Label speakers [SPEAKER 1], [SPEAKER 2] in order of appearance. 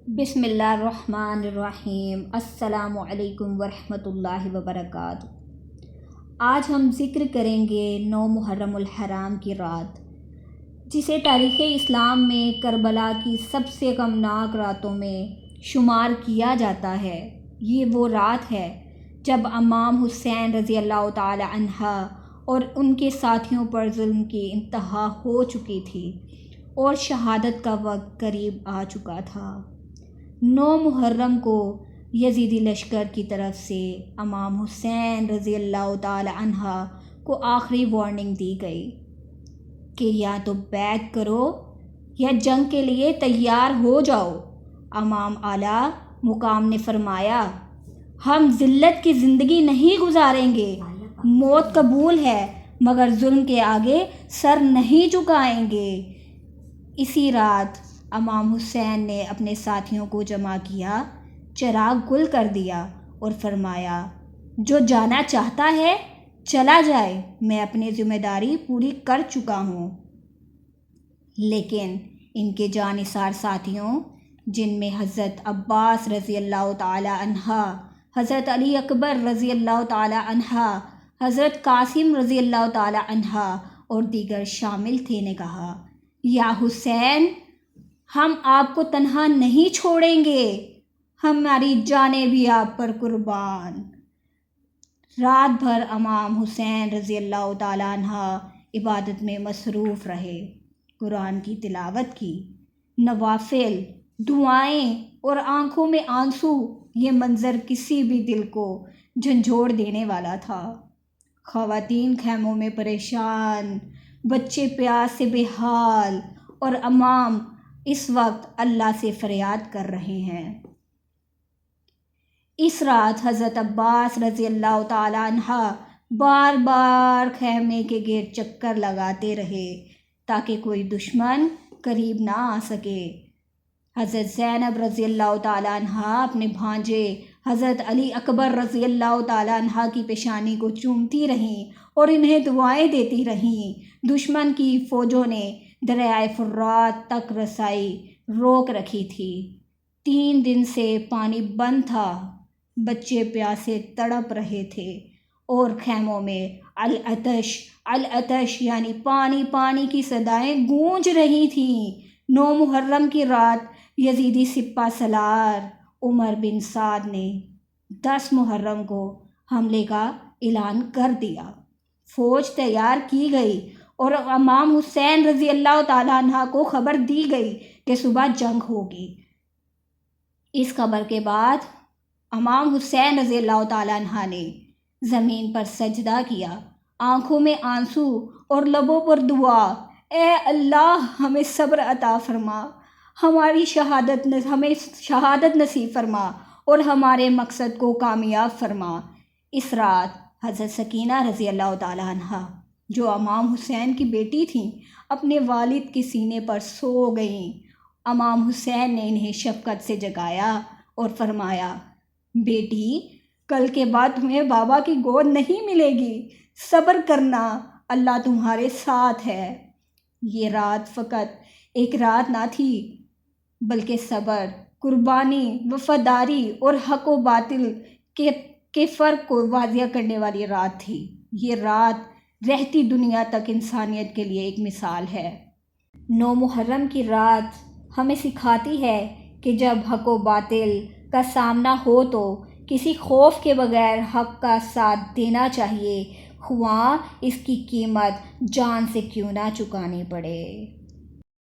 [SPEAKER 1] بسم اللہ الرحمن الرحیم۔ السلام علیکم ورحمۃ اللہ وبرکاتہ۔ آج ہم ذکر کریں گے 9 محرم الحرام کی رات، جسے تاریخ اسلام میں کربلا کی سب سے غمناک راتوں میں شمار کیا جاتا ہے۔ یہ وہ رات ہے جب امام حسین رضی اللہ تعالی عنہ اور ان کے ساتھیوں پر ظلم کی انتہا ہو چکی تھی اور شہادت کا وقت قریب آ چکا تھا۔ 9 محرم کو یزیدی لشکر کی طرف سے امام حسین رضی اللہ تعالی عنہ کو آخری وارننگ دی گئی کہ یا تو بیعت کرو یا جنگ کے لیے تیار ہو جاؤ۔ امام اعلیٰ مقام نے فرمایا، ہم ذلت کی زندگی نہیں گزاریں گے، موت قبول ہے مگر ظلم کے آگے سر نہیں جھکائیں گے۔ اسی رات امام حسین نے اپنے ساتھیوں کو جمع کیا، چراغ گل کر دیا اور فرمایا، جو جانا چاہتا ہے چلا جائے، میں اپنی ذمہ داری پوری کر چکا ہوں۔ لیکن ان کے جانثار ساتھیوں، جن میں حضرت عباس رضی اللہ تعالی عنہ، حضرت علی اکبر رضی اللہ تعالی عنہ، حضرت قاسم رضی اللہ تعالی عنہ اور دیگر شامل تھے، نے کہا، یا حسین، ہم آپ کو تنہا نہیں چھوڑیں گے، ہماری جانیں بھی آپ پر قربان۔ رات بھر امام حسین رضی اللہ تعالیٰ عنہ عبادت میں مصروف رہے، قرآن کی تلاوت کی، نوافل، دعائیں اور آنکھوں میں آنسو۔ یہ منظر کسی بھی دل کو جھنجھوڑ دینے والا تھا۔ خواتین خیموں میں پریشان، بچے پیاس سے بے حال، اور امام اس وقت اللہ سے فریاد کر رہے ہیں۔ اس رات حضرت عباس رضی اللہ تعالی عنہ بار بار خیمے کے گرد چکر لگاتے رہے تاکہ کوئی دشمن قریب نہ آ سکے۔ حضرت زینب رضی اللہ تعالی عنہ اپنے بھانجے حضرت علی اکبر رضی اللہ تعالی عنہ کی پیشانی کو چومتی رہیں اور انہیں دعائیں دیتی رہیں۔ دشمن کی فوجوں نے دریائے فرات تک رسائی روک رکھی تھی۔ 3 دن سے پانی بند تھا، بچے پیاسے تڑپ رہے تھے اور خیموں میں العطش العطش یعنی پانی پانی کی صدائیں گونج رہی تھیں۔ 9 محرم کی رات یزیدی سپہ سالار عمر بن سعد نے 10 محرم کو حملے کا اعلان کر دیا۔ فوج تیار کی گئی اور امام حسین رضی اللہ تعالیٰ عنہ کو خبر دی گئی کہ صبح جنگ ہوگی۔ اس خبر کے بعد امام حسین رضی اللہ تعالیٰ عنہ نے زمین پر سجدہ کیا، آنکھوں میں آنسو اور لبوں پر دعا، اے اللہ ہمیں صبر عطا فرما، ہمیں شہادت نصیب فرما اور ہمارے مقصد کو کامیاب فرما۔ اس رات حضرت سکینہ رضی اللہ تعالیٰ عنہ، جو امام حسین کی بیٹی تھیں، اپنے والد کے سینے پر سو گئیں۔ امام حسین نے انہیں شفقت سے جگایا اور فرمایا، بیٹی، کل کے بعد تمہیں بابا کی گود نہیں ملے گی، صبر کرنا، اللہ تمہارے ساتھ ہے۔ یہ رات فقط ایک رات نہ تھی بلکہ صبر، قربانی، وفاداری اور حق و باطل کے فرق کو واضح کرنے والی رات تھی۔ یہ رات رہتی دنیا تک انسانیت کے لیے ایک مثال ہے۔ 9 محرم کی رات ہمیں سکھاتی ہے کہ جب حق و باطل کا سامنا ہو تو کسی خوف کے بغیر حق کا ساتھ دینا چاہیے، خواہ اس کی قیمت جان سے کیوں نہ چکانی پڑے۔